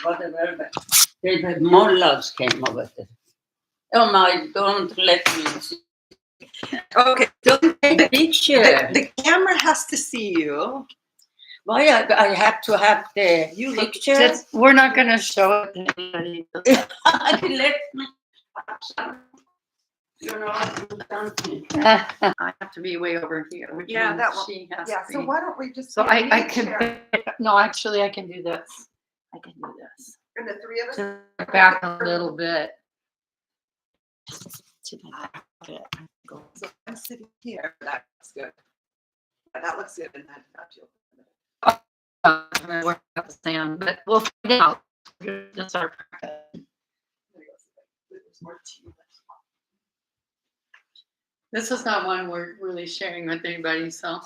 whatever, but they had more loves came over there. Oh my, don't let me see. Okay. Don't take a picture. The camera has to see you. Why I have to have the picture? We're not going to show it to anybody. Let me. You know, something. I have to be way over here. Which Yeah, means that one. she has Yeah, to so be. why don't we just So get a I meeting chair? can, no, actually I can do this. I can do this. And the three of us? To back a little bit. To the back a bit. So I'm sitting here. That looks good. Yeah, that looks good in that too. I'm gonna work out the stand, but we'll find out. Just our practice. There's more tea. This is not one we're really sharing with anybody, so.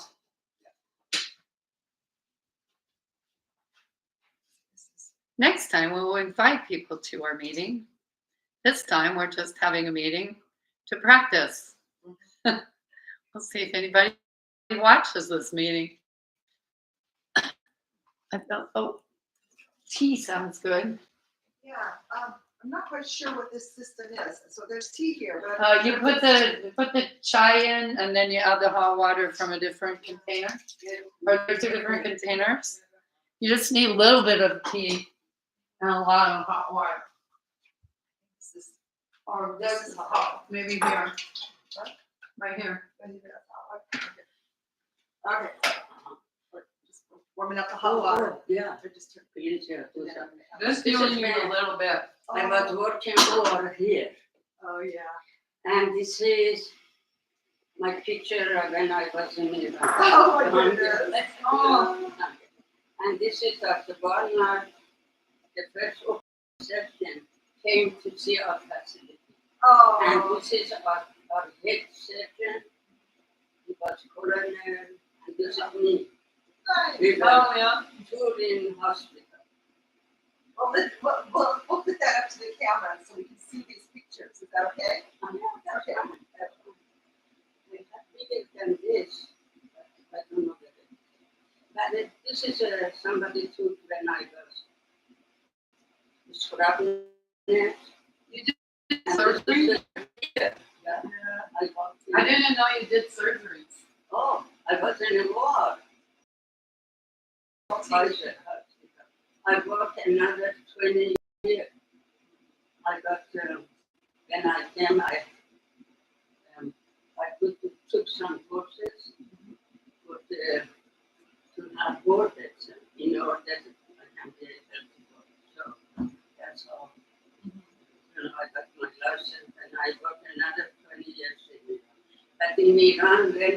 Next time, we will invite people to our meeting. This time, we're just having a meeting to practice. We'll see if anybody watches this meeting. I felt, oh, tea sounds good. Yeah, I'm not quite sure what this system is. So there's tea here, but You put the chai in, and then you add the hot water from a different container. Or they're two different containers. You just need a little bit of tea and a lot of hot water. Or this is hot, maybe here. Right here. okay. Just warming up the hot water. Yeah. Or just turn- Please, yeah, do something. This you only need a little bit. I was working over here. Oh yeah. And this is my picture of when I was in Iran. Oh my goodness. Oh. And this is Dr. Barnard, the first section, came to see our facility. And Oh. this is our head surgeon. He was coroner, and this is me. We were yeah. touring hospital. Well, we'll put that up to the camera so we can see these pictures. Is that okay? Okay. We have bigger than this. I don't know whether. But this is somebody took when I was scrubbing it. You did And surgery? this is here. Yeah. I didn't know you did surgeries. Oh, I was in a war. I worked another 20 years. I got, when I came, I took some courses to have borders in order that I can be able to work. So that's all. You know, I got my license and I worked another 20 years in Iran. But in Iran, when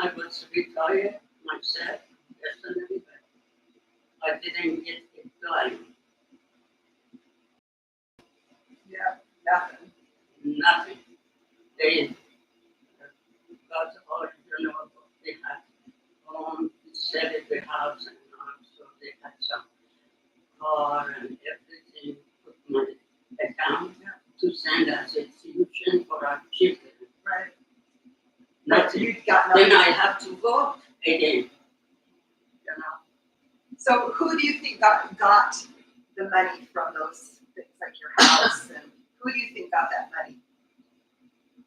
I was retired myself, personally, but I didn't get employed. Yeah, nothing. Nothing. They got all, you know, they had sell the house and so they had some car and everything, put money account to send as a tuition for our children. Right. Nothing. You got Then nothing. I have to work again. You know. So who do you think got the money from those things, like your house, and who do you think got that money?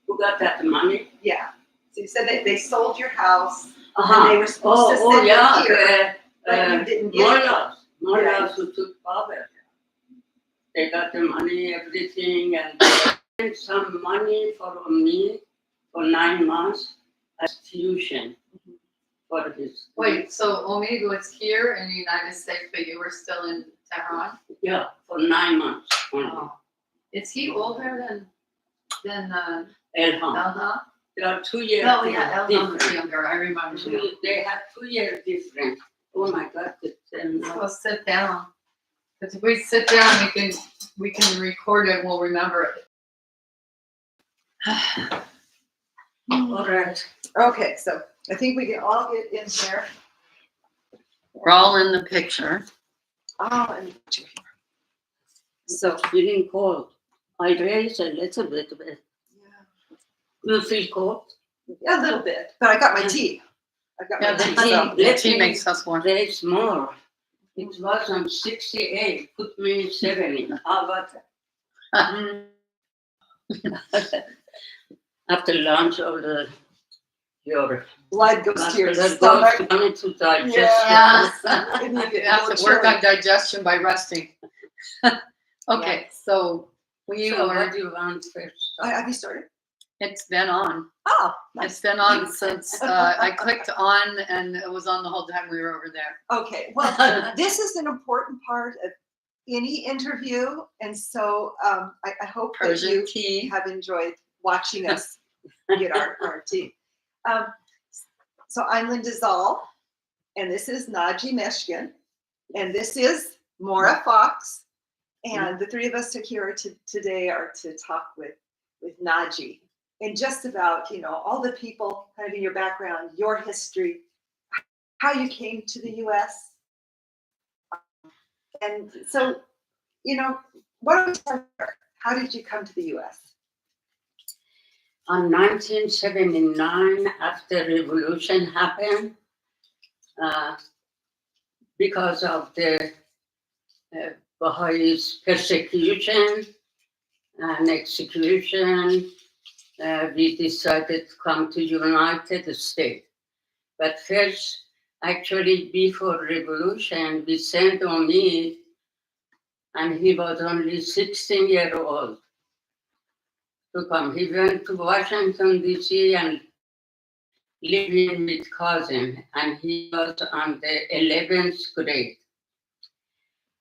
Who got that money? Yeah. So you said they sold your house, and they were supposed to Oh send yeah, it here, but you didn't get it. Mollahs who took power. They got the money, everything, and they sent some money for me for 9 months as tuition for his. Wait, so Omid was here in the United States, but you were still in Tehran? Yeah, for 9 months only. Oh. Is he older than Elham. Elha? There are 2 years No, yeah, Elha was difference. younger, I remember. They have 2 years difference. Oh my God, So sit down. Because if we sit down, we can record it, we'll remember it. all right. Okay, so I think we can all get in there. We're all in the picture. Oh, and So feeling cold. I raise a little bit. You feel cold? yeah, a little bit, but I got my tea. I got Yeah, my tea. the So. tea makes us warm. Raise more. It was on 68, put me in 70. How about that? After lunch, all your Blood goes to your muscular stomach. goes down to digest. Yes. And you You get have more to work chilly. on digestion by resting. Okay, so we So what are, do you want first? Have you started? it's been on. Oh, nice. It's been on since I clicked on and it was on the whole time we were over there. Okay, well, this is an important part of any interview, and so I hope that Persian you tea. have enjoyed watching us get our tea. So I'm Linda Zoll, and this is Nagie Meshkin, and this is Maura Fox, and the three of us here today are to talk with Nagie, and just about, all the people kind of in your background, your history, how you came to the U.S. And so, what do we start there? How did you come to the U.S.? On 1979, after revolution happened, because of the Baha'is persecution and execution, we decided to come to United States. But first, actually, before revolution, we sent Omid, and he was only 16-year-old to come. He went to Washington, D.C. and living with cousin, and he was on the 11th grade.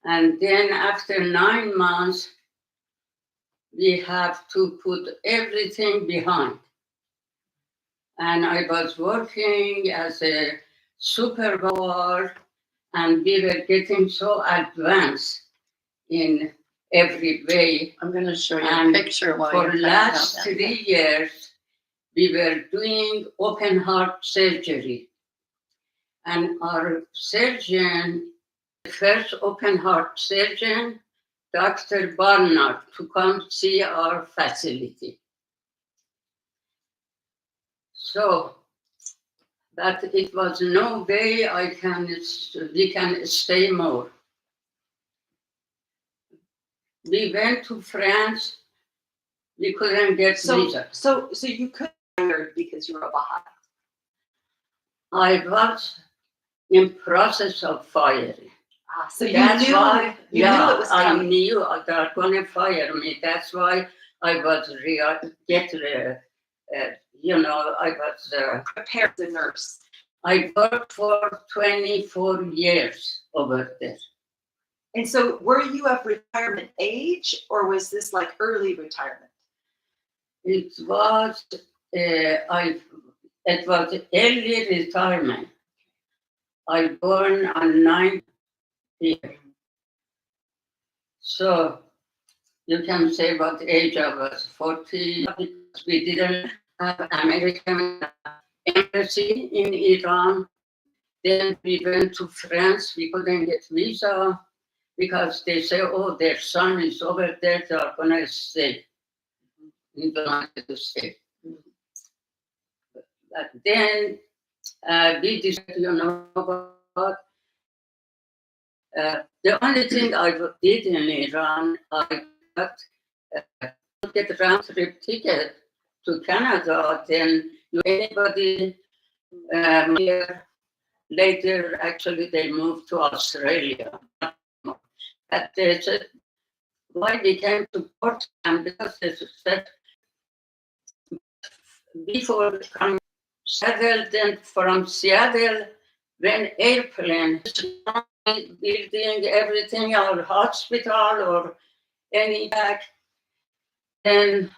And then after 9 months, we have to put everything behind. And I was working as a supervisor, and we were getting so advanced in every way. I'm going to show you And a picture while for you're the talking about last that. 3 years, we were doing open heart surgery. And our surgeon, the first open heart surgeon, Dr. Barnard, to come see our facility. So, but it was no way we can stay more. We went to France, we couldn't get visa. So you couldn't hire because you're a Baha'i. I was in process of firing. So you That's knew why, you knew it was I coming. knew they were going to fire me. That's why I was I was Prepared the nurse. I worked for 24 years over there. And so were you of retirement age, or was this like early retirement? It was early retirement. I born on 9 year. So you can say what age I was, 40, because we didn't have American embassy in Iran. Then we went to France, we couldn't get visa because they say, oh, their son is over there, they are gonna stay in the United States. But then we decided, what? The only thing I did in Iran, I got to get a round trip ticket to Canada. Then anybody here later, actually, they moved to Australia. But they said, why we came to Portland? Because they said, before coming Seattle, then from Seattle, when airplane building everything, or hospital or any back, then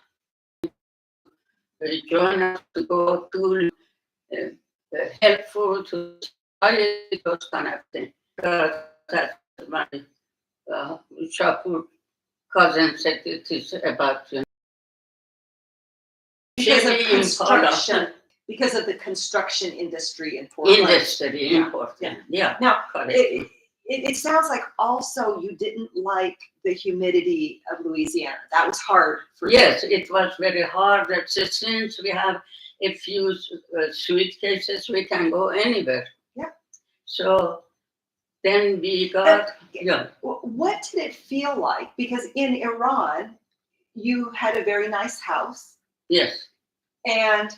they join us to go to helpful to society, those kind of things. That's my Shapur cousin said it is about Because of Chile in construction. Because of the construction industry in Portland. industry in Portland. Yeah. Now, correct. it sounds like also you didn't like the humidity of Louisiana. That was hard for you. Yes, it was very hard. That since we have a few suitcases, we can go anywhere. Yeah. So Then we got, yeah, What did it feel like? Because in Iran, you had a very nice house, yes, and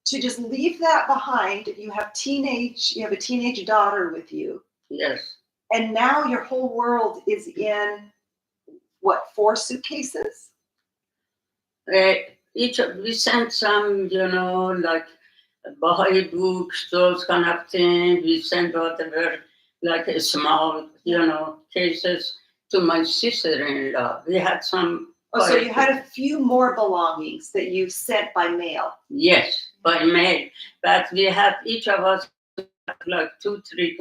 to just leave that behind, you have a teenage daughter with you, yes. and now your whole world is in what, 4 suitcases? We sent some, like Baha'i books, those kind of things. We sent whatever, like a small, cases to my sister-in-law. We had some. Oh, so you had a few more belongings that you sent by mail. Yes, by mail. But we have each of us like 2, 3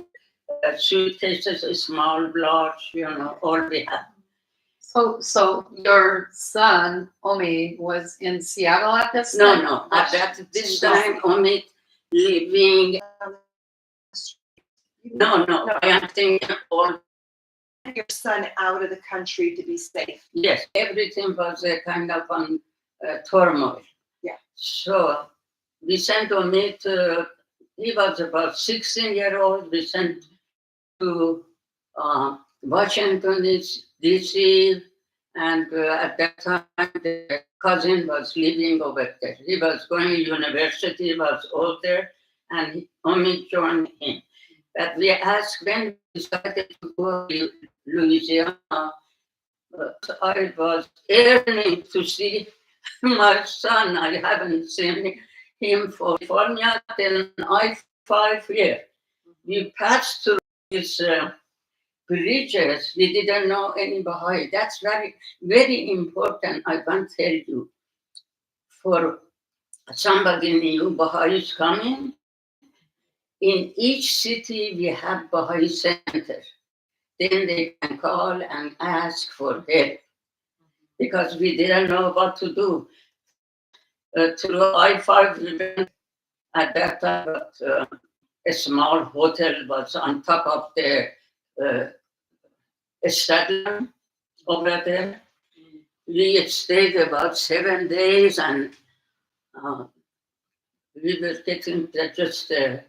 suitcases, small, large, all we have. So your son, Omi, was in Seattle at this time? No. At this time, Omid living. No. I am thinking all. Your son out of the country to be safe. Yes, everything was a kind of turmoil. Yeah. So we sent Omid. He was about 16-year-old. We sent to Washington D.C. And at that time, the cousin was living over there. He was going to university, was older, and Omid joined him. But we asked when we decided to go to Louisiana, I was yearning to see my son. I haven't seen him for California in 5 years. We passed through these bridges. We didn't know any Baha'i. That's very, very important. I can tell you. For somebody new Baha'is coming, in each city we have Baha'i center. Then they can call and ask for help because we didn't know what to do. Through I-5, we went at that time, but a small hotel was on top of the stadium over there. We stayed about 7 days, and we were getting just, they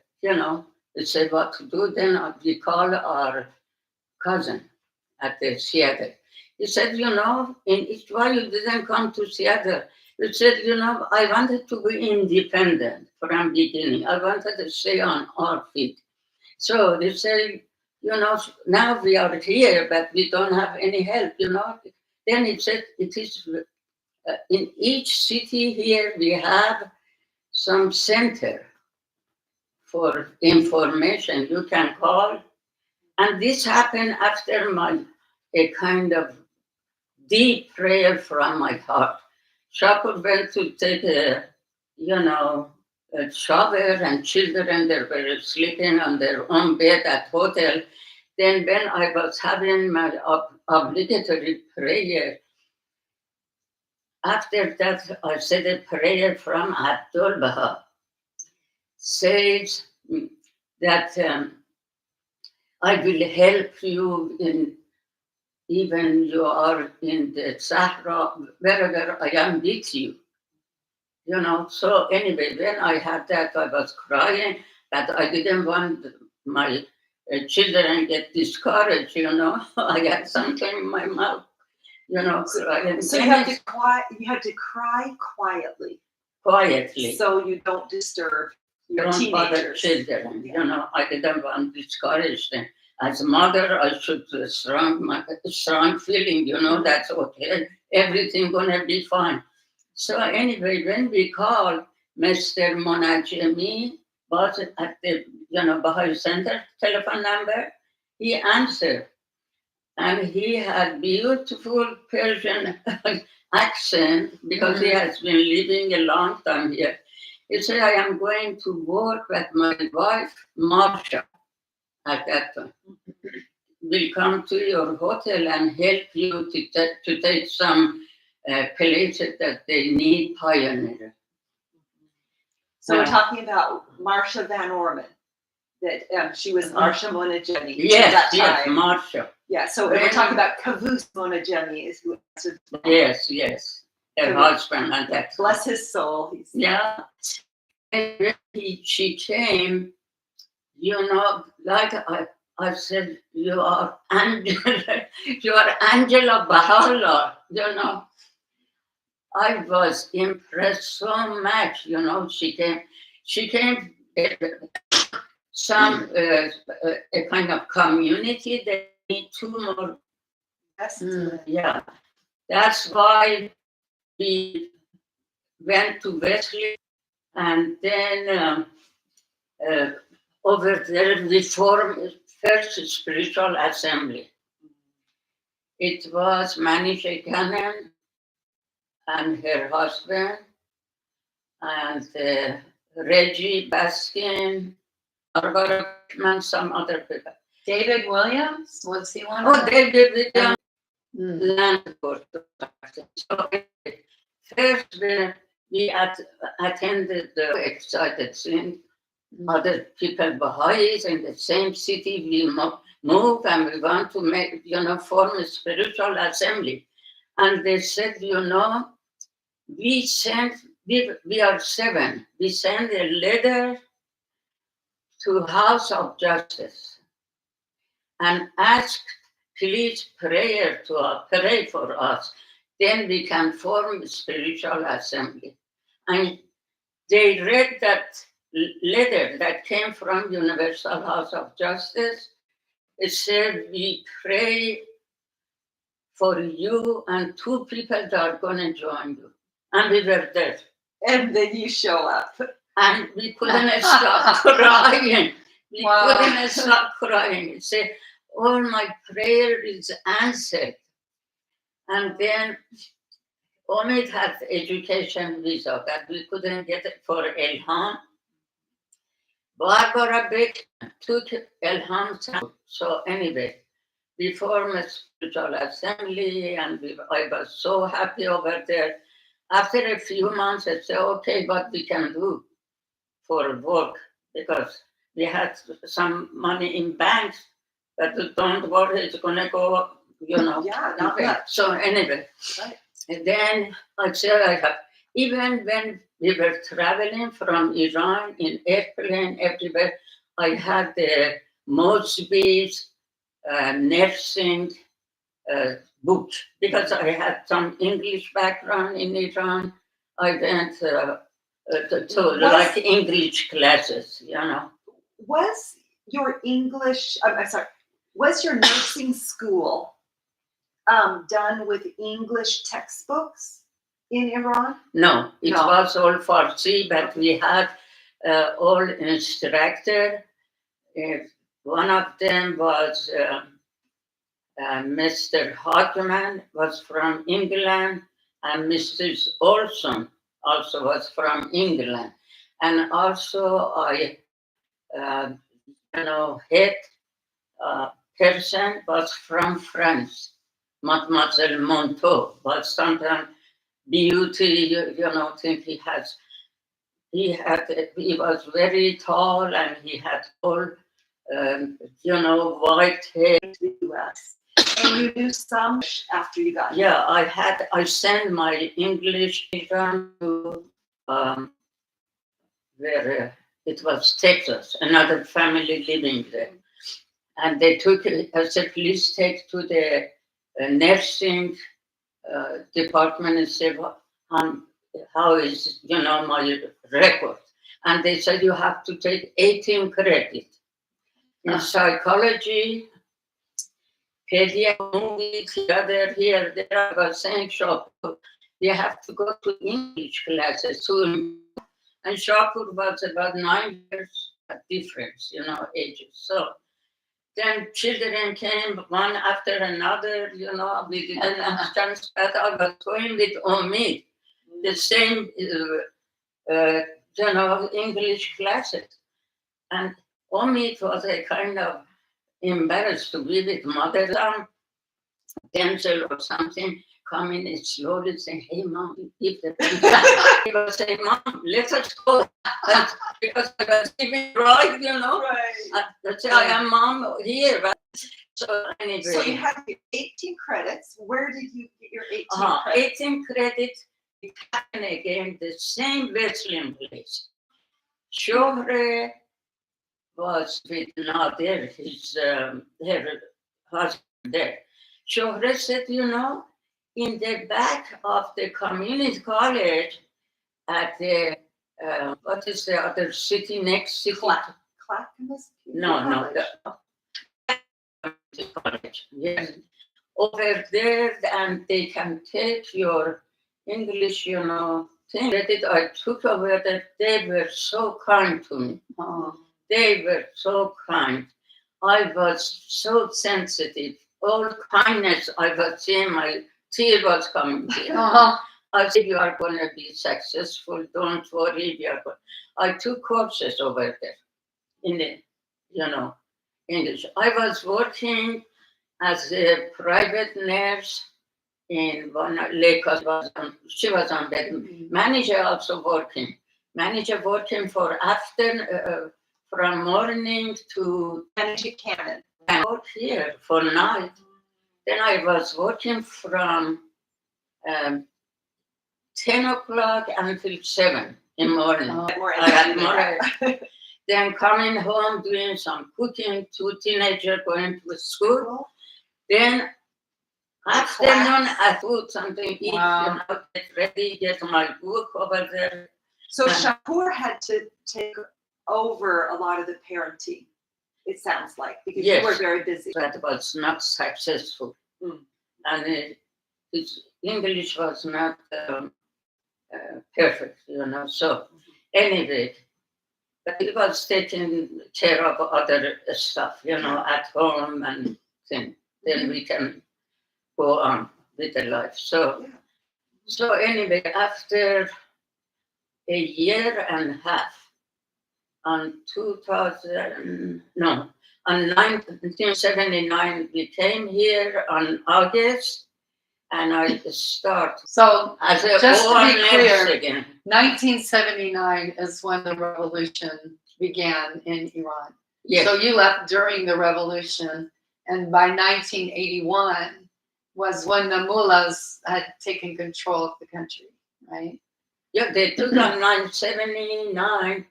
said what to do. Then we called our cousin at the Seattle. He said, why you didn't come to Seattle? He said, I wanted to be independent from beginning. I wanted to stay on our feet. So they said, now we are here, but we don't have any help, Then he said, it is in each city here we have some center for information. You can call. And this happened after a kind of deep prayer from my heart. Shakur went to take a shower, and children, they were sleeping on their own bed at hotel. Then when I was having my obligatory prayer, after that I said a prayer from Abdul Baha, says that I will help you in, even you are in the Sahara, wherever I am with you. So anyway, when I had that, I was crying, that I didn't want my children get discouraged, I had something in my mouth, crying. So you had to cry quietly. Quietly. So you don't disturb your Don't bother teenagers. Children, I didn't want to discourage them. As a mother, I should strong feeling, that's okay. Everything gonna be fine. So anyway, when we called, Mr. Monajemi was at the Baha'i Center telephone number. He answered, and he had beautiful Persian accent because he has been living a long time here. He said, I am going to work with my wife, Marsha, at that time. Will come to your hotel and help you to take some places that they need pioneer. So we're talking about Marsha Van Orman, that she was Marsha Monajemi. Yes, Marsha. Yeah, so we're talking about Kavus Monajemi is who answered. Yes. Her husband and that. Bless his soul. Yeah. And when she came, like I said, you are Angela, you are Angela Bahala, you know. I was impressed so much, you know. She came some a kind of community. They need two more. Yes. Yeah, that's why we went to Wesley, and then over there we formed first spiritual assembly. It was Nagie and her husband, and Reggie Baskin, Barbara and some other people. David Williams, was he one? Oh, David Williams, Mm. land court. So first we attended the excited thing. Other people, Baha'is in the same city, we moved and we want to make, you know, form a spiritual assembly. And they said, you know, we are 7. We sent a letter to House of Justice and asked, please pray for us. Then we can form a spiritual assembly. And they read that letter that came from Universal House of Justice. It said, we pray for you and 2 people that are going to join you. And we were there. And then you show up. And we couldn't stop crying. We Wow. couldn't stop crying. It said, all my prayer is answered. And then Omid had education visa that we couldn't get it for Elham. Barbara Beck took Elham's house. So anyway, we formed a spiritual assembly, and I was so happy over there. After a few months, I said, okay, what we can do for work, because we had some money in banks, but don't worry, it's going to go, you know. Yeah, not much. So anyway, Right. and then I said, even when we were traveling from Iran in airplane everywhere, I had the Mosby's nursing book, because I had some English background in Iran. I went to like English classes, you know. Was your English, I'm sorry, was your nursing school done with English textbooks in Iran? No, it No. was all Farsi, but we had all instructor. One of them was Mr. Hartman, was from England, and Mrs. Olson also was from England. And also I, head person was from France, Mademoiselle Monteau, but sometimes beauty, think he was very tall, and he had all, white hair. US. And you knew some after you got here. Yeah, I sent my English to where it was Texas, another family living there. And they took it, I said, please take to the nursing department and say, how is, my record? And they said, you have to take 18 credits. In psychology, movie, theater, here, there, I was saying, Shapur, you have to go to English classes soon. And Shapur was about 9 years difference, ages. So then children came one after another, we didn't understand that. I was going with Omid, the same, English classes. And Omid was a kind of embarrassed to be with mother, Denzel or something, coming and slowly saying, hey, Mom, if the he was saying, Mom, let us go. Because I was even right, Right. I say, I am Mom here. But so anyway. So you had your 18 credits. Where did you get your 18 credits? 18 credits, it happened again, the same Wesleyan place. Shohre was with Nader, his her husband there. Shohra said, you know, in the back of the community college at the what is the other city next city? Clackamas? No, the college. Yes, over there, and they can take your English, you know, thing. Credit I took over that. They were so kind to me. Oh. They were so kind. I was so sensitive. All kindness I was seeing, my tear was coming. Uh-huh. I said, you are going to be successful. Don't worry. I took courses over there in the, you know, English. I was working as a private nurse in one lake. She was on bed. Manager also working. Manager working for after from morning to Nagie Cannon. out here for night. Then I was working from 10 o'clock until 7 in the morning. Oh. More I had energy more. Then coming home, doing some cooking, 2 teenagers going to school. Then afternoon, I food something, eat, Wow. you know, get ready, get my book over there. So Shapur had to take over a lot of the parenting, it sounds like, because Yes. you were very busy. That was not successful. And his English was not perfect, you know. So anyway, but he was taking care of other stuff, you know, at home and things. Then we can go on with the life. So anyway, after a year and a half, on 1979, we came here on August, and I start So as a just to be nurse clear, again. 1979 is when the revolution began in Iran. Yes. So you left during the revolution, and by 1981 was when the mullahs had taken control of the country, right? Yeah, they took on 1979.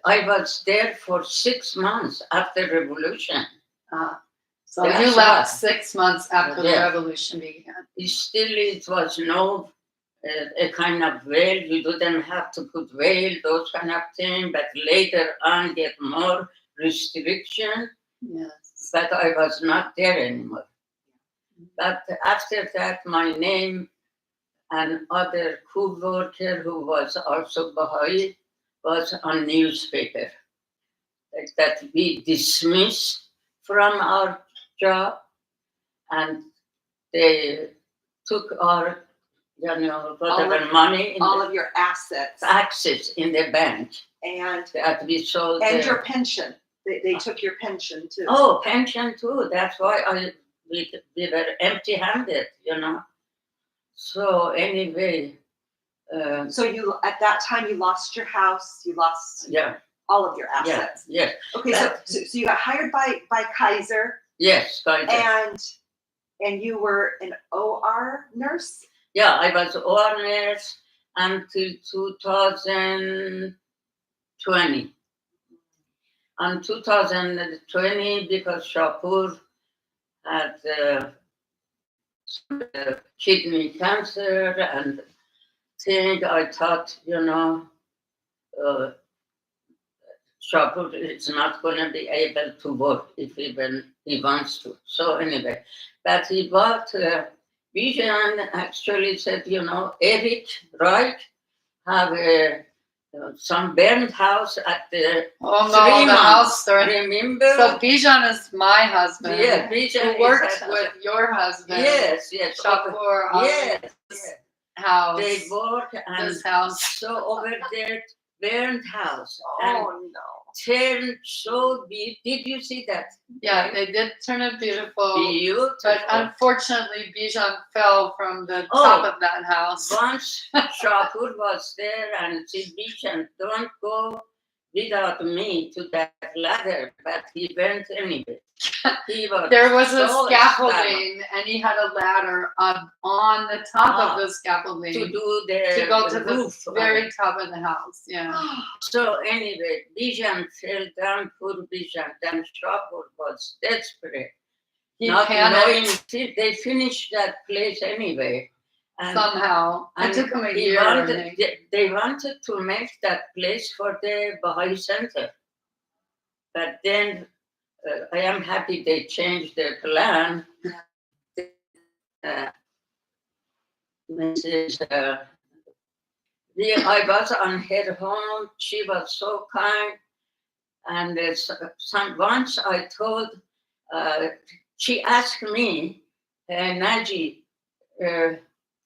I was there for 6 months after revolution. So That's you left right. 6 months after the Yeah. revolution began. It was no a kind of veil. You didn't have to put veil, those kind of things. But later on, get more restriction. Yes. But I was not there anymore. But after that, my name and other co-worker who was also Baha'i was on newspaper. That we dismissed from our job, and they took our, you know, whatever money, All of your assets taxes in the bank and that we sold. your pension. They took your pension too. Oh, pension too. That's why we were empty-handed, you know. So anyway. So you at that time you lost your house. You lost all of your assets. Yes. Okay, so you got hired by Kaiser. Yes, Kaiser. And you were an OR nurse? Yeah, I was OR nurse until 2020. On 2020, because Shapur had kidney cancer and I thought, you know, Shapur is not going to be able to work if even he wants to. So anyway, but he bought Bijan actually said, you know, Eric, right, have some burned house at the house story. Remember? So Bijan is my husband. Yeah, Bijan who worked with your husband. Yes. Shapur. Yes. House. They work and this house. So over there, burned house. Oh no. Turned so big. Did you see that? Yeah, they did turn it beautiful. Beautiful. But unfortunately, Bijan fell from the top of that house. Once Shapur was there and said, Bijan, don't go without me to that ladder, but he went anyway. He was There was a so scaffolding, and he had a ladder up on the top of the scaffolding to do the to go to the roof. very top of the house. Yeah. So anyway, Bijan fell down, poor Bijan. Then Shapur was desperate. He Not panicked knowing they finished that place anyway. And, somehow. It and took him a he year. I wanted, think. they wanted to make that place for the Baha'i Center. But then I am happy they changed their plan. Mrs. I was on her home. She was so kind. And once I told, she asked me, Nagie,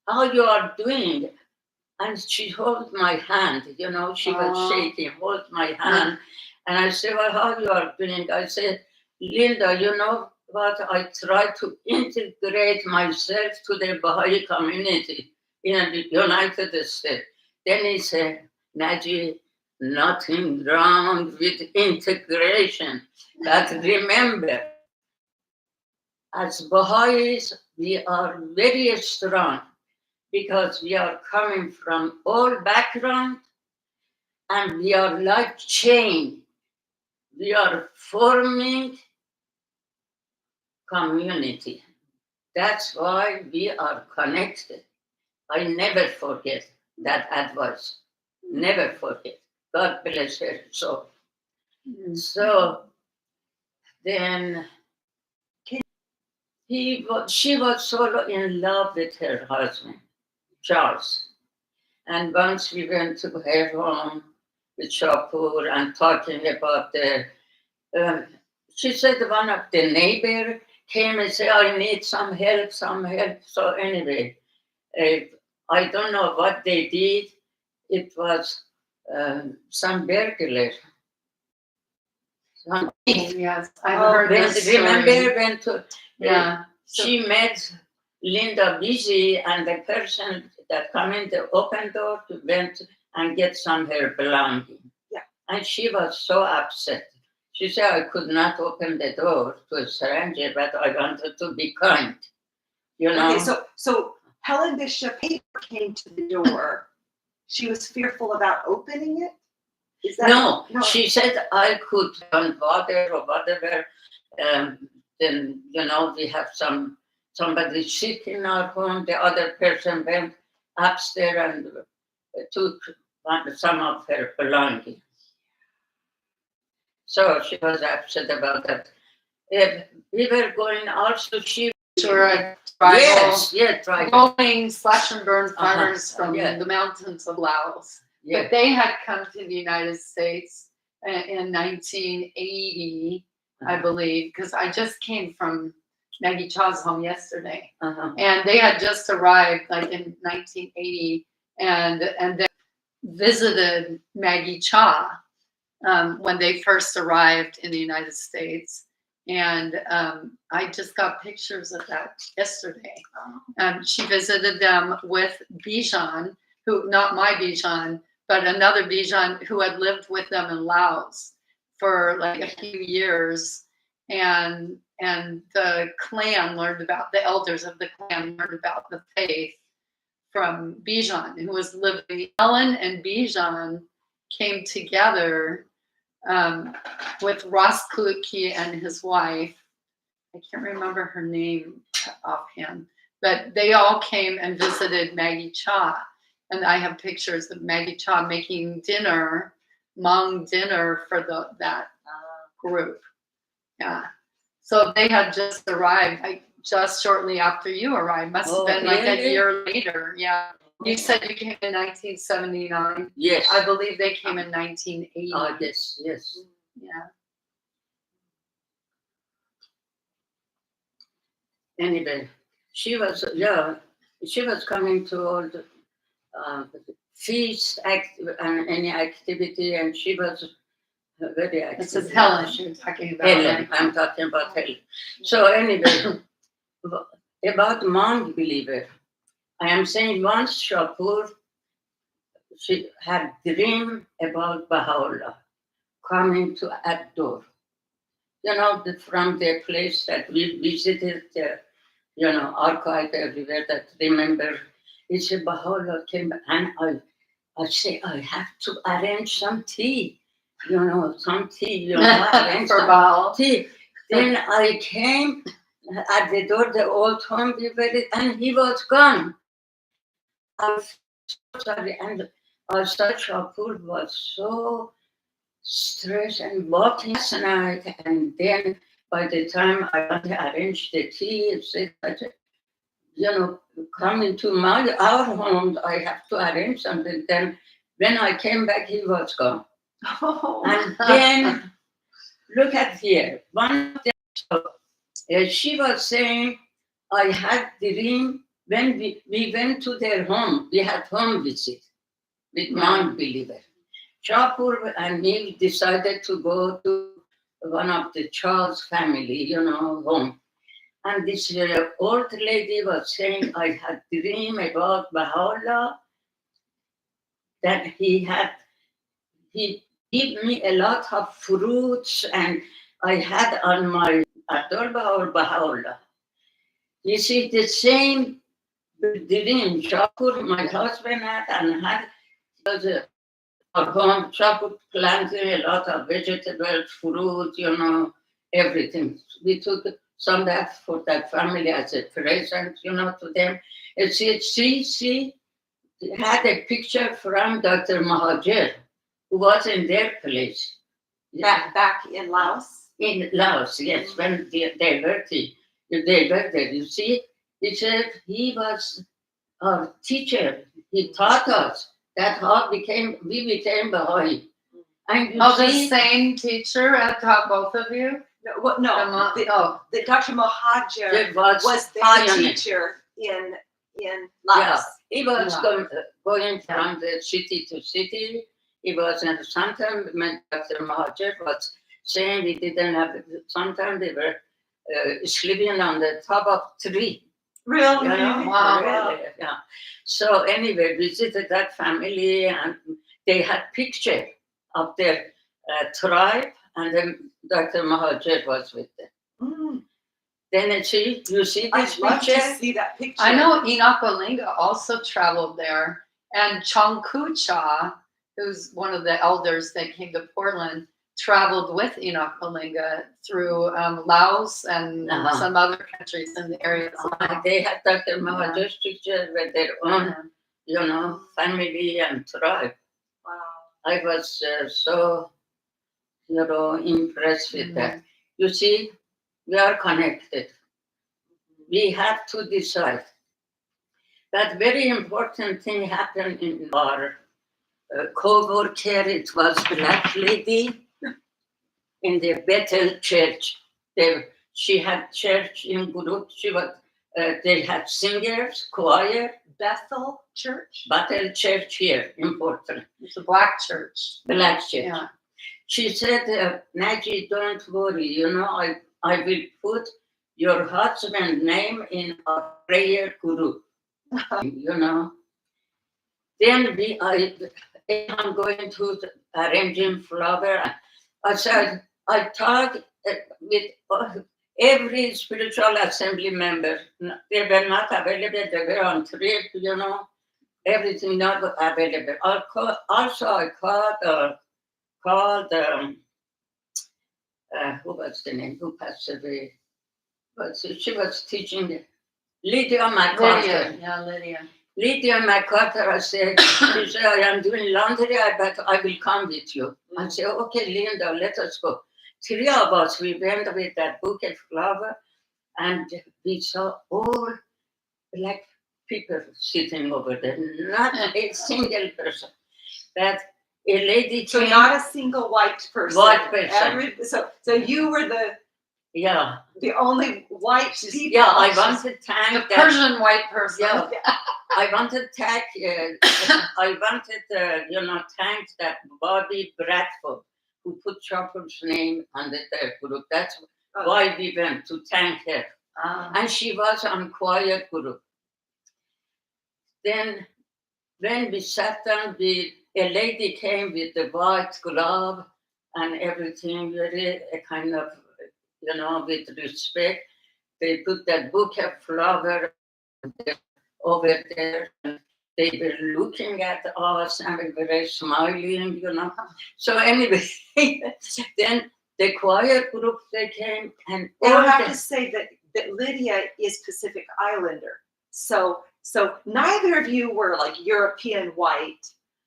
how you are doing? And she held my hand, you know, she was shaking, hold my hand. And I said, well, how you are doing? I said, Linda, you know what? I try to integrate myself to the Baha'i community in the United States. Then he said, Nagie, nothing wrong with integration. But remember, as Baha'is, we are very strong because we are coming from all backgrounds and we are like chain. We are forming community. That's why we are connected. I never forget that advice. Never forget. God bless her soul. So then she was so in love with her husband, Charles. And once we went to her home with Shapur and talking about she said one of the neighbor came and said, I need some help. So anyway, I don't know what they did. It was some burglar. Yes, I've heard this story. Remember when Yeah. she met Linda busy and the person that come in the open door went and get some her belonging. Yeah. And she was so upset. She said, I could not open the door to a stranger, but I wanted to be kind. You know? Okay, so Helen Bishop came to the door. She was fearful about opening it? Is that No, she said I could run water or whatever. Then, you know, we have somebody sick in our home. The other person went upstairs and took some of her belongings. So she was upset about that. We were going also, she Tribal, tribal. going slash and burn farmers from Yeah. the mountains of Laos. Yeah. But they had come to the United States in 1980, I believe, because I just came from Nagie Cha's home yesterday. And they had just arrived like in 1980 and they visited Nagie Cha when they first arrived in the United States. And I just got pictures of that yesterday. She visited them with Bijan, who, not my Bijan, but another Bijan who had lived with them in Laos for like a few years. And the clan learned about, the elders of the clan learned about the faith from Bijan, who was living. Helen and Bijan came together with Ross Kluki and his wife. I can't remember her name offhand, but they all came and visited Nagie Cha. And I have pictures of Nagie Cha making dinner, Hmong dinner for that group. Yeah. So they had just arrived, just shortly after you arrived. Must have been like a year later. Yeah. You said you came in 1979. Yes. I believe they came in 1980. Oh, yes. Yeah. Anyway, she was coming to all the feast and any activity, and she was very active. This is Helen you're talking about. Helen, Right? I'm talking about Helen. So anyway, about Hmong believer, I am saying once Shapur, she had dream about Baha'u'llah. coming to at door. From the place that we visited, archive everywhere that remember. He said, Baha'u'llah came, and I say, I have to arrange some tea, some tea, arrange For some Baal. tea. Then I came at the door, the old home, and he was gone. I was so sorry, and Shapur was so stressed and walking last night, and then by the time I want to arrange the tea, it said that, come into our home, I have to arrange something. Then when I came back, he was gone. Oh. And then, look at here. One of them, she was saying, I had dream when we went to their home. We had home visit with non-believer. Shapur and me decided to go to one of the Charles family, home. And this old lady was saying, I had dream about Baha'u'llah, that he gave me a lot of fruits, and I had on my Adol Baha'u'llah. You see, the same dream Shapur, my husband had was our home. Shapur planted a lot of vegetables, fruit, everything. We took some that for that family as a present, to them. And she had a picture from Dr. Mahajer, who was in their place. Back in Laos. In Laos, yes, when they were there. You see, he said he was our teacher. He taught us that how we became Baha'i. And you The see, same teacher taught both of you? No, the Dr. Mahajer there was their pioneer. teacher in Laos. Yeah, he was Yeah. going from the city to city. He was in sometimes when Dr. Mahajer was saying we didn't have, sometimes they were sleeping on the top of tree. Really? Wow. Really, yeah. So anyway, visited that family, and they had picture of their tribe, and then Dr. Mahajer was with them. Mm. Then you see this I'd love picture? to see that picture. I know Enoch Olinga also traveled there, and Chongkucha, who's one of the elders that came to Portland, traveled with Enoch Olinga through Laos and some other countries in the area. They had Dr. Mahajer's picture with their own, family and tribe. Wow. I was so, impressed with that. You see, we are connected. We have to decide. That very important thing happened in our co-worker. It was Black lady in the Bethel church. She had church in group. They had singers, choir. Bethel Church? Bethel church here in Portland. It's a black church. Black church. Yeah. She said, Nagie, don't worry. I will put your husband's name in our prayer group. Then I'm going to arranging flower. I said, I talked with every spiritual assembly member. They were not available. They were on trip, everything not available. Also, I called who was the name? Who passed away? But she was teaching Lydia MacArthur. Lydia. Lydia MacArthur, I said, she said, I am doing laundry, but I will come with you. I said, okay, Linda, let us go. 3 of us, we went with that bouquet of flower, and we saw all black people sitting over there, not a single person. That a lady came. So not a single white person. White person. So you were the only white people. Yeah, I wanted to thank The Persian white person. Yeah, I wanted to thank. Thank that Bobby Bradford who put Chopper's name on the group. That's why we went to thank her. And she was on choir group. Then when we sat down, a lady came with the white glove and everything very kind of, with respect. They put that bouquet of flower over there. And they were looking at us and we were smiling, So anyway, then the choir group, they came and And I all have the- to say that Lydia is Pacific Islander. So neither of you were like European white.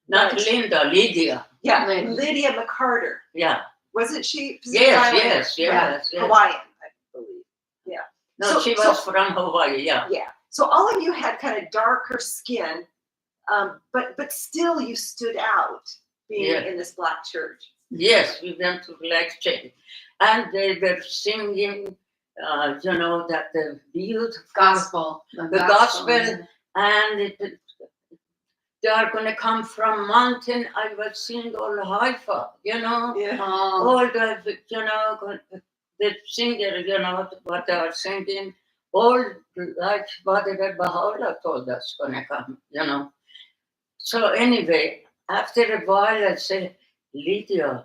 not but- Lydia. Yeah, Lydia. Lydia McCarter. Yeah. Wasn't she Pacific Yes, Islander? yes, Yeah, yes, yes. Hawaiian, I believe. Yeah. No, So- she was from Hawaii, yeah. Yeah. So all of you had kind of darker skin, but still you stood out being Yeah. in this black church. Yes, we went to lecture. And they were singing, that the beautiful Gospel. The gospel, and they are going to come from mountain. I was seeing all Haifa, Yeah. Oh, all the, the singer, what they are singing, all like whatever Baha'u'llah told us going to come, So anyway, after a while I said, Lydia,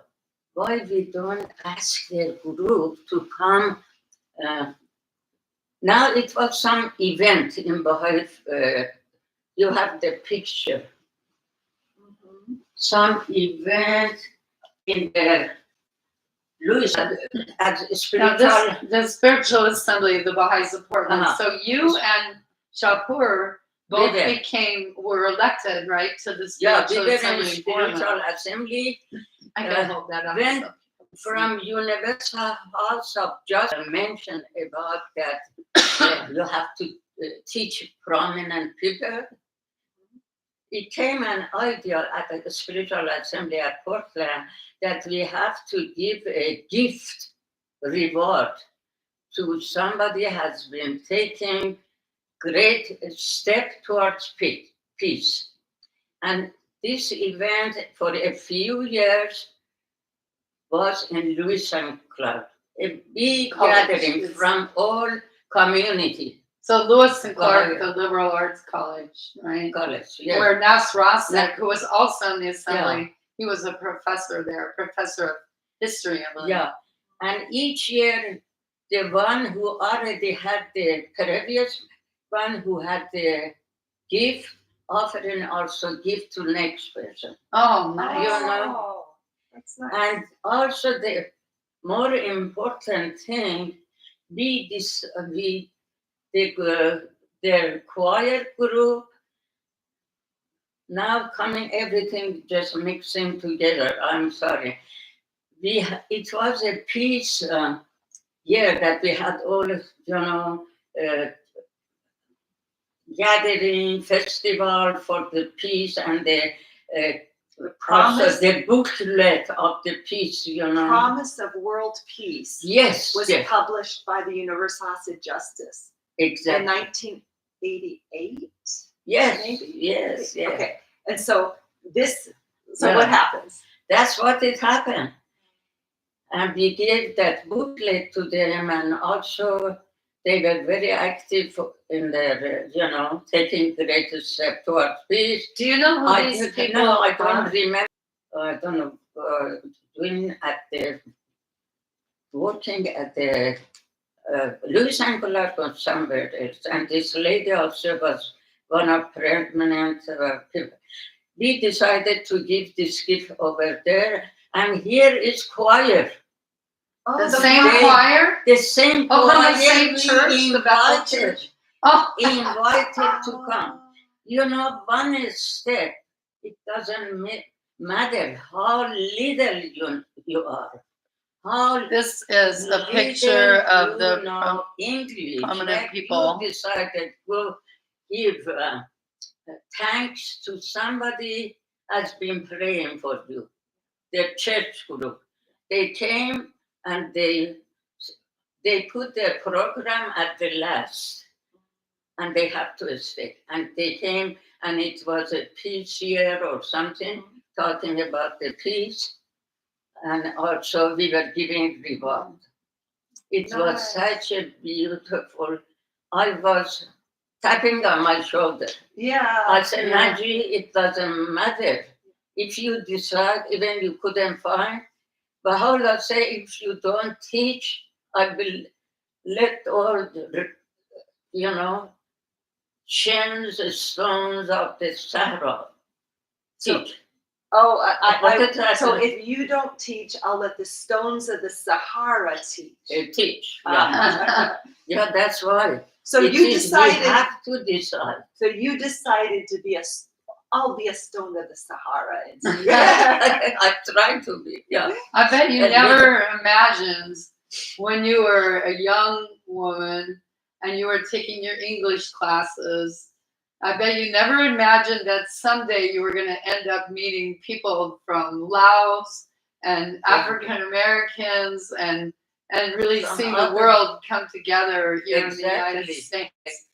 why we don't ask their group to come? Now it was some event in Baha'i, you have the picture. Mhm. Some event in the Louis at now spiritual. the spiritual assembly, the Baha'is of Portland. Uh-huh. So you and Shapur both We were elected, right, to the Yeah, we spiritual were in assembly in Portland. spiritual assembly I can hold that up. when so people can see. from Universal House of just mentioned about that you have to teach prominent people. It came an idea at the spiritual assembly at Portland that we have to give a gift reward to somebody has been taking great step towards peace. And this event for a few years was in Lewis and Clark, a big College. gathering from all community So Lewis and Clark, Well, the liberal arts college, right? college. Yeah. Where Nas Rosek, Yeah. who was also in the assembly, he was a professor there, professor of history, I believe. Yeah, and each year, the one who already had the previous one who had the gift, offering also give to next person. Oh, nice. You know. Oh, that's nice. And also the more important thing, their choir group, now coming everything just mixing together. I'm sorry. It was a peace year that we had all, gathering festival for the peace and the Promise. also the booklet of the peace, Promise of World Peace Yes, was yes, published by the Universal House of Justice in exactly. 1988. Yes, Maybe. yes, yes. Okay, and so Yeah. what happens? That's what it happened. And we gave that booklet to them, and also they were very active in their, taking great step towards peace. Do you know who these people I don't are? remember. I don't know. Working at the Louis and Clark was somewhere else, and this lady also was one of permanent people. We decided to give this gift over there, and here is choir. Oh, The the same They- choir? The same Oh, from choir the same we church, the Bethel Church. Oh, invited to come. One step, it doesn't matter how little you are. How this is a little picture of you the know English. prominent that people. You decided to give thanks to somebody has been praying for you. The church group. They came and they put their program at the last, and they have to stay. And they came, and it was a peace year or something, talking about the peace, and also we were giving reward. It was Nice. such a beautiful. I was tapping on my shoulder. Yeah. I said, Yeah. Nagie, it doesn't matter if you decide, even you couldn't find, Baha'u'llah say, if you don't teach, I will let all the, chins, stones of the Sahara teach. Oh, What does that so mean? if you don't teach, I'll let the stones of the Sahara teach. Teach. Ah. Yeah, that's why. So It you is, decided. We have to decide. So you decided to be I'll be a stone of the Sahara. I try to be. Yeah. I bet you And never imagined when you were a young woman and you were taking your English classes. I bet you never imagined that someday you were going to end up meeting people from Laos and African Americans and really seeing the world come together here in the United States.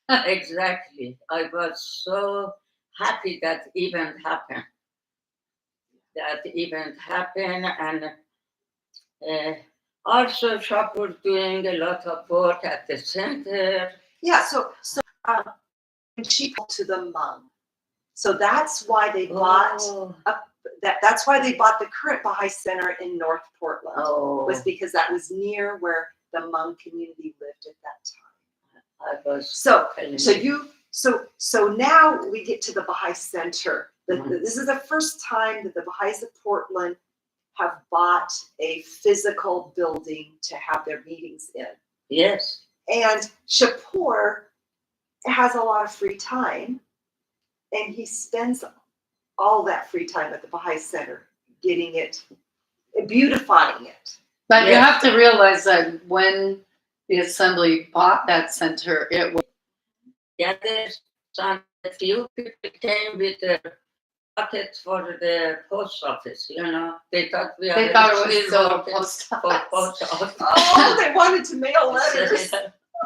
Exactly. I was so happy that event happened. And also Shapur doing a lot of work at the center. Yeah. So she to the Hmong. So that's why they bought that's why they bought the current Baha'i Center in North Portland. Was because that was near where the Hmong community lived at that time. So now we get to the Baha'i Center. This is the first time that the Baha'is of Portland have bought a physical building to have their meetings in. Yes. And Shapur has a lot of free time, and he spends all that free time at the Baha'i Center, getting it, beautifying it. But you have to realize that when the assembly bought that center, it was. Yeah, there's some few people came with a bucket for the post office. They thought it was still a post office. Oh, they wanted to mail letters.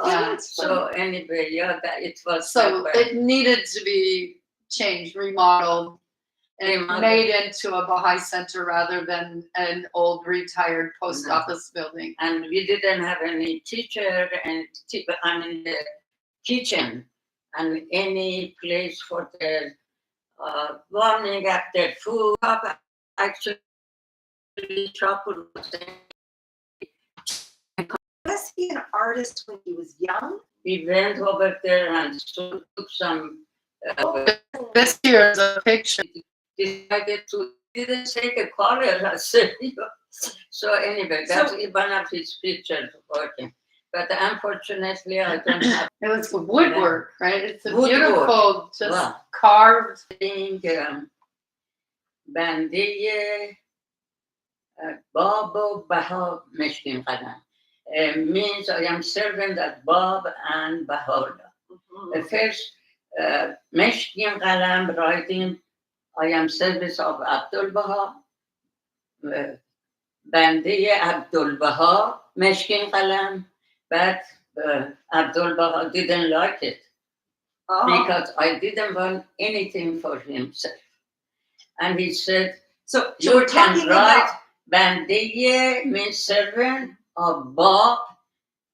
Yeah. So anyway, it was. So it needed to be changed, remodeled, and made into a Baha'i Center rather than an old retired post office building. And we didn't have any teacher and the kitchen and any place for the warming up the food. Actually, Shapur was he an artist when he was young? We went over there and took some. This here is a picture. Decided to didn't take a color. I said, So anyway, that's one of his pictures working. But unfortunately, I don't have. It was the woodwork, right? It's a beautiful, just carved thing. Bande Bab Baha Meshkin Qalam. Means I am servant at Bab and Baha'u'llah. First, Meshkin Qalam writing, I am service of Abdul Baha. Bande Abdul Baha Meshkin Qalam. But Abdul Baha didn't like it because I didn't want anything for himself. And he said, so you can write Bandiye means servant of Bab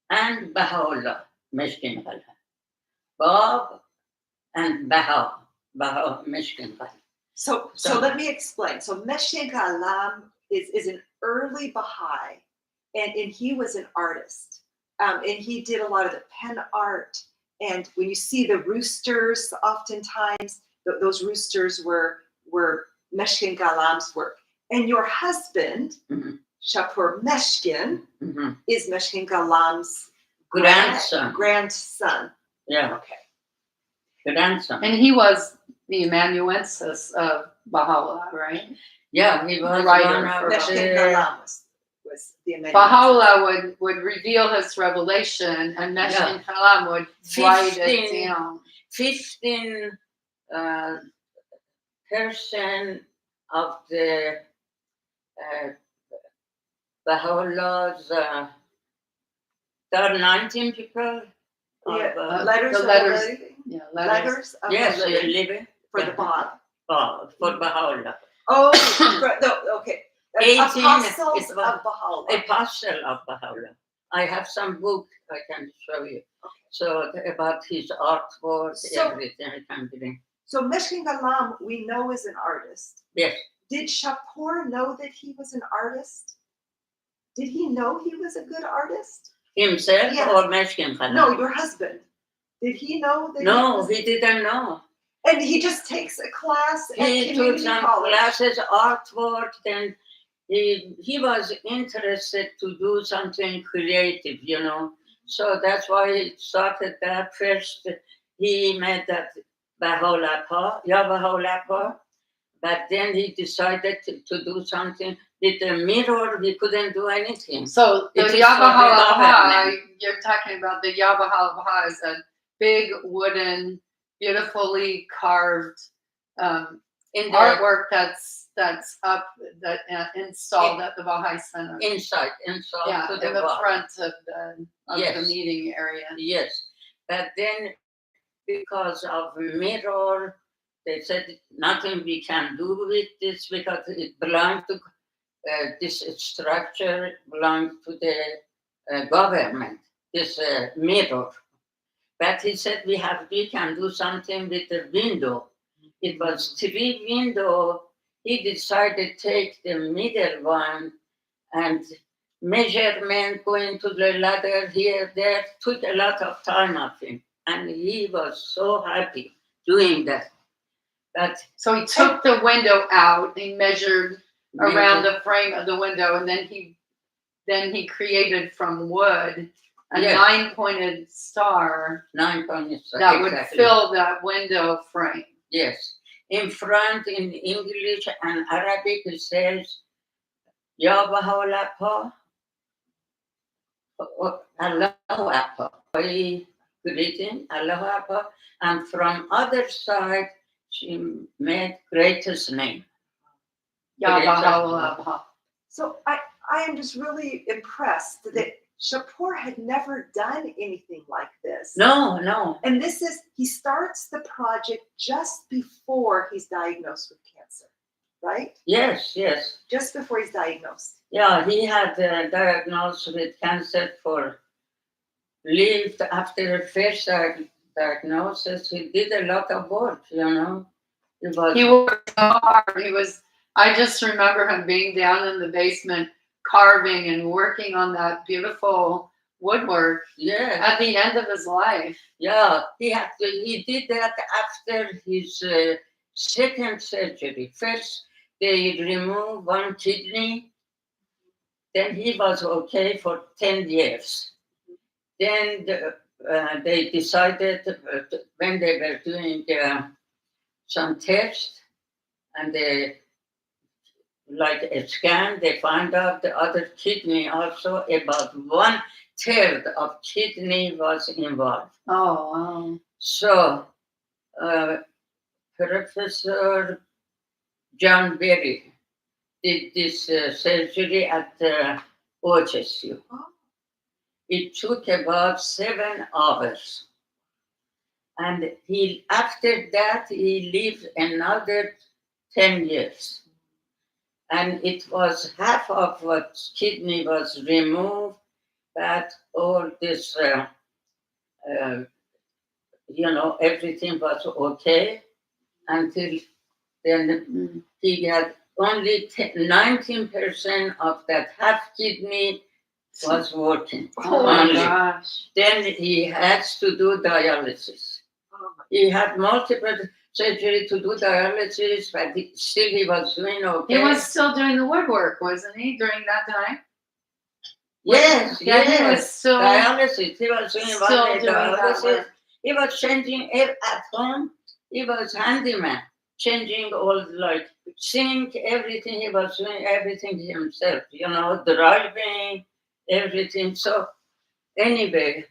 and Baha'u'llah, Meshkin Qalam. Bab and Baha Meshkin Qalam. So let me explain. So Meshkin Qalam is an early Baha'i, and he was an artist. And he did a lot of the pen art. And when you see the roosters, oftentimes those roosters were Meshkin Qalam's work. And your husband, Shapur Meshkin, is Meshkin Qalam's grandson. Yeah. Okay. Grandson. And he was the amanuensis of Baha'u'llah, right? Yeah, he was Meshkin Qalam was the amanuensis. Baha'u'llah would reveal his revelation, and Meshkin Qalam would write it down. 15 percent of the Baha'u'llah's, there are 19 people. Letters. Yeah, letters. Yes, living for the Bab. For Baha'u'llah. Oh, okay. Apostles of Baha'u'llah. Apostle of Baha'u'llah. I have some book I can show you. Okay. So about his artwork, everything I can bring. So Meshkin Qalam, we know is an artist. Yes. Did Shapur know that he was an artist? Did he know he was a good artist? Himself Yes. or Meshkin? No, your husband. Did he know that? No, he didn't know. And he just takes a class at He took community some college. classes, artwork, then he was interested to do something creative, you know. So that's why he started that first. He met that Baha'u'llah, but then he decided to do something with the mirror. We couldn't do anything. So the It is for the Yabahala, government. you're talking about the Yabahala is a big wooden, beautifully carved In the artwork that's up, that installed at the Baha'i Center. inside Yeah, to in the wall. front of the Yes. meeting area. Yes, but then because of mirror, they said nothing we can do with this because it belongs to this structure belongs to the government. This mirror, but he said we can do something with the window. It was 3 window. He decided to take the middle one and measurement going to the ladder here, there, took a lot of time of him. And he was so happy doing that. But So he took the window out, he measured around the frame of the window, and then he created from wood a Yes. 9-pointed star 9 points. that would exactly. fill that window frame. Yes. In front, in English and Arabic, it says, Ya Baha'u'llah, Allahu Akbar. Greeting, Allahu Akbar. And from other side, she made greatest name. Yabahala. So I am just really impressed that Shapur had never done anything like this. No. And he starts the project just before he's diagnosed with cancer, right? Yes. Just before he's diagnosed. Yeah, he had diagnosed with cancer lived after first diagnosis. He did a lot of work, you know. He worked so hard. I just remember him being down in the basement carving and working on that beautiful woodwork at the end of his life. Yeah, he did that after his second surgery. First, they removed 1 kidney. Then he was okay for 10 years. Then they decided when they were doing some tests and like a scan, they found out the other kidney also, about 1/3 of kidney was involved. Oh, wow. So Professor John Berry did this surgery at OHSU. It took about 7 hours. And after that, he lived another 10 years. And it was half of what kidney was removed, but all this, everything was okay until then he got only 19% of that half kidney was working. Oh my gosh. Then he has to do dialysis. He had multiple surgery to do dialysis, but still he was doing okay. He was still doing the woodwork, wasn't he, during that time? Yes. He was still dialysis. He was doing doing dialysis. that work. He was changing it at home. He was handyman, changing all like sink, everything. He was doing everything himself, driving, everything. So anyway,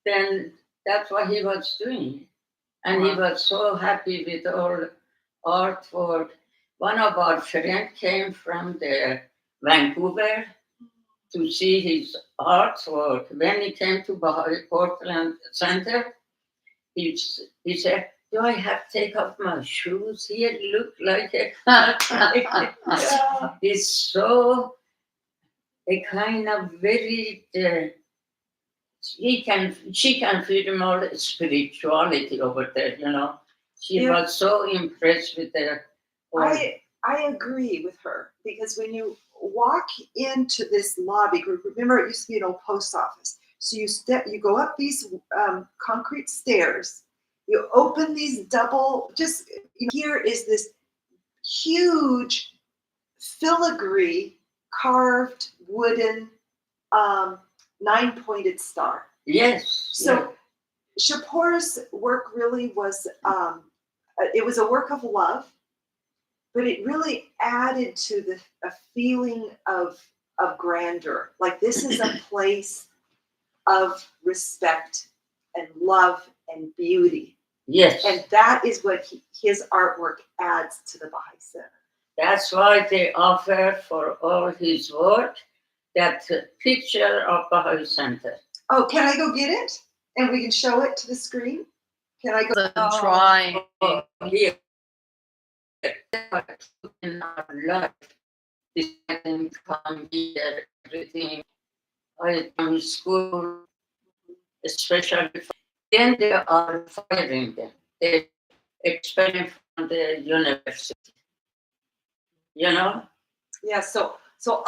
then that's what he was doing. And he was so happy with all artwork. One of our friends came from Vancouver to see his artwork. When he came to Baha'i Portland Center, he said, do I have to take off my shoes here? Look like it. It's so a kind of very, she can feel more spirituality over there, She was so impressed with the I agree with her because when you walk into this lobby. Remember, it used to be an old post office. So you go up these concrete stairs. You open these here is this huge filigree carved wooden 9-pointed star. Yes. So Shapor's work really was, it was a work of love, but it really added to a feeling of grandeur. Like this is a place of respect and love and beauty. Yes. And that is what his artwork adds to the Baha'i Center. That's why they offer for all his work that picture of Baha'i Center. Oh, can I go get it? And we can show it to the screen? Can I go? The drawing. Oh, here. In our life, this can come here, everything. I come to school, especially. Then they are firing them. They expelling from the university. You know? Yeah, so all